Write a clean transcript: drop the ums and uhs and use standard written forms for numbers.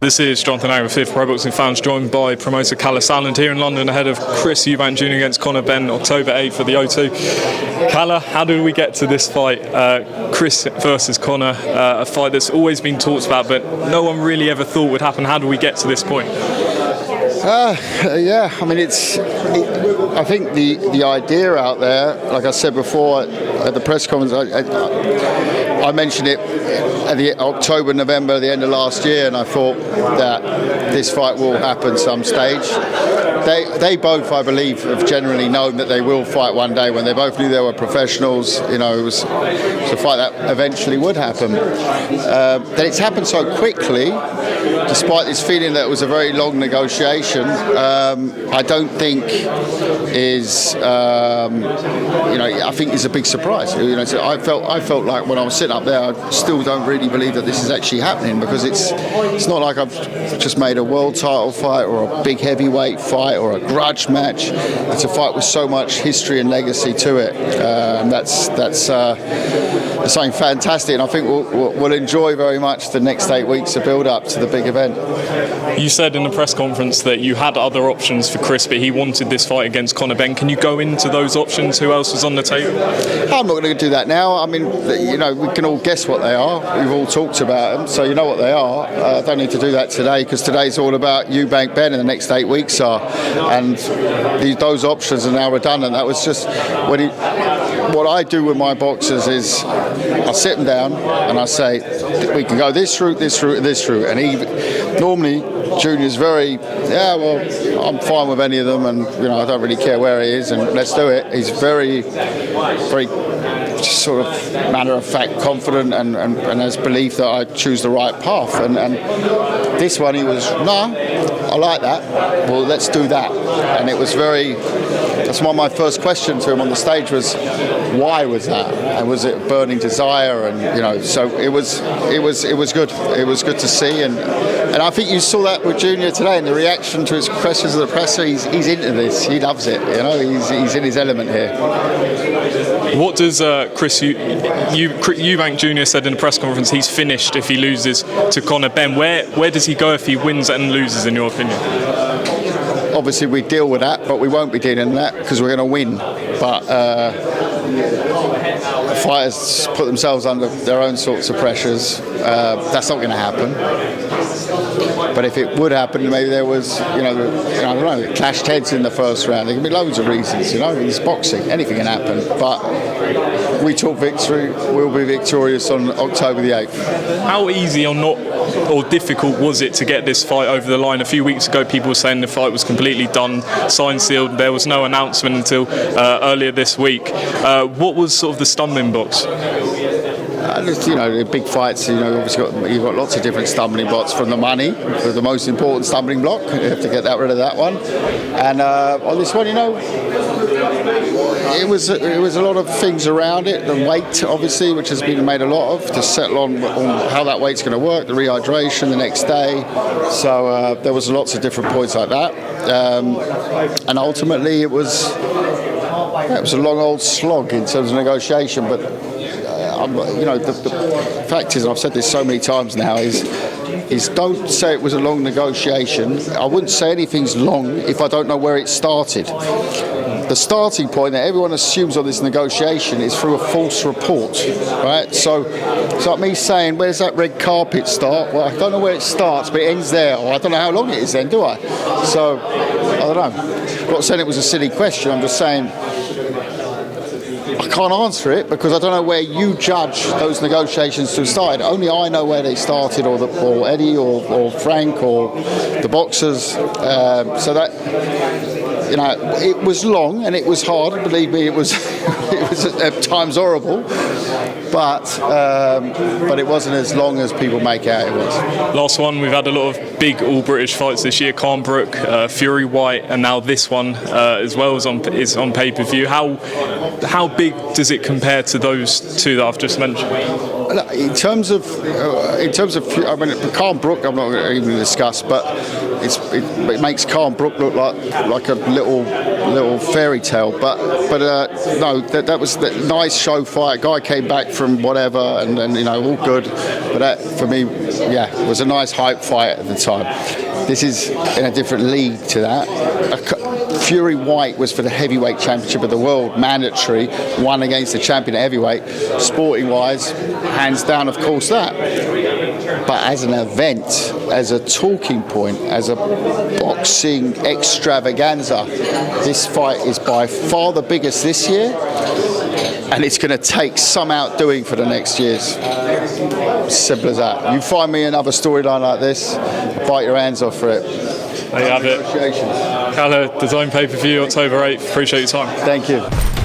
This is Jonathan Ang with Fifth Pro Boxing Fans, joined by promoter Kalle Sauerland here in London ahead of Chris Eubank Jr against Conor Benn, October 8th at the O2. Kalle, how did we get to this fight? Chris versus Conor, a fight that's always been talked about, but no one really ever thought would happen. How do we get to this point? Yeah, I mean, I think the idea out there, like I said before at the press conference, I mentioned it at the October, November, the end of last year, and I thought that this fight will happen some stage. They both, I believe, have generally known that they will fight one day. When they both knew they were professionals, you know, it was a fight that eventually would happen. That it's happened so quickly, despite this feeling that it was a very long negotiation, I don't think is, I think is a big surprise. You know, so I felt like when I was sitting up there, I still don't really believe that this is actually happening, because it's not like I've just made a world title fight or a big heavyweight fight or a grudge match. It's a fight with so much history and legacy to it. That's something fantastic, and I think we'll enjoy very much the next 8 weeks of build up to the big event. You said in the press conference that you had other options for Chris, but he wanted this fight against Conor Benn. Can you go into those options? Who else was on the table? I'm not going to do that now. I mean, you know, we can all guess what they are. We've all talked about them, so you know what they are. I don't need to do that today, because today's all about Eubank Benn, and the next 8 weeks are. And those options are now redundant. That was just what I do with my boxers is I sit them down and I say, we can go this route, this route, and this route. And he normally, Junior's very, I'm fine with any of them, and you know, I don't really care where he is, and let's do it. He's very, very sort of matter of fact, confident, and has belief that I choose the right path. And this one, he was, no, I like that. Well, let's do that. And it was that's why my first question to him on the stage was, why was that? And was it burning desire? And you know, so it was good. It was good to see, and I think you saw that with Junior today, and the reaction to his questions of the presser. He's into this. He loves it. You know, he's in his element here. What does Chris Eubank Jr said in the press conference? He's finished if he loses to Conor Benn. Where does he go if he wins and loses, in your opinion? Obviously, we deal with that, but we won't be dealing with that because we're going to win. But fighters put themselves under their own sorts of pressures. That's not going to happen. But if it would happen, maybe there was, I don't know, clashed heads in the first round. There can be loads of reasons, you know. It's boxing. Anything can happen. But we took victory. We'll be victorious on October the 8th. How easy or difficult was it to get this fight over the line? A few weeks ago, people were saying the fight was completely done, signed, sealed. There was no announcement until earlier this week. What was sort of the stumbling blocks? You know, the big fights, you know, obviously you've got lots of different stumbling blocks, from the money, for the most important stumbling block. You have to get rid of that one. And on this one, you know, it was a lot of things around it. The weight, obviously, which has been made a lot of, to settle on how that weight's going to work, the rehydration the next day. So there was lots of different points like that. And ultimately, it was a long old slog in terms of negotiation, but you know, the fact is, and I've said this so many times now, is don't say it was a long negotiation. I wouldn't say anything's long if I don't know where it started. The starting point that everyone assumes on this negotiation is through a false report, right? So it's like me saying, where's that red carpet start? Well, I don't know where it starts, but it ends there. Or I don't know how long it is then, do I? So, I don't know. I'm not saying it was a silly question. I'm just saying I can't answer it because I don't know where you judge those negotiations to start. Only I know where they started, or Eddie, or Frank, or the boxers. So that, you know, it was long and it was hard. Believe me, it was at times horrible. But it wasn't as long as people make out it was. Last one, we've had a lot of big all-British fights this year. Kell Brook, Fury White, and now this one as well is on pay-per-view. How big does it compare to those two that I've just mentioned? In terms of, I mean, Kell Brook, I'm not even going to discuss. But it makes Kell Brook look like a little fairy tale. But no, that was a nice show fight. Guy came back from whatever, and all good. But that for me, was a nice hype fight at the time. This is in a different league to that. Fury White was for the heavyweight championship of the world, mandatory, won against the champion at heavyweight. Sporting wise, hands down, of course, that. But as an event, as a talking point, as a boxing extravaganza, this fight is by far the biggest this year, and it's going to take some outdoing for the next years. Simple as that. You find me another storyline like this, bite your hands off for it. There you have it. Kalle, the Zone pay-per-view, October 8th. Appreciate your time. Thank you.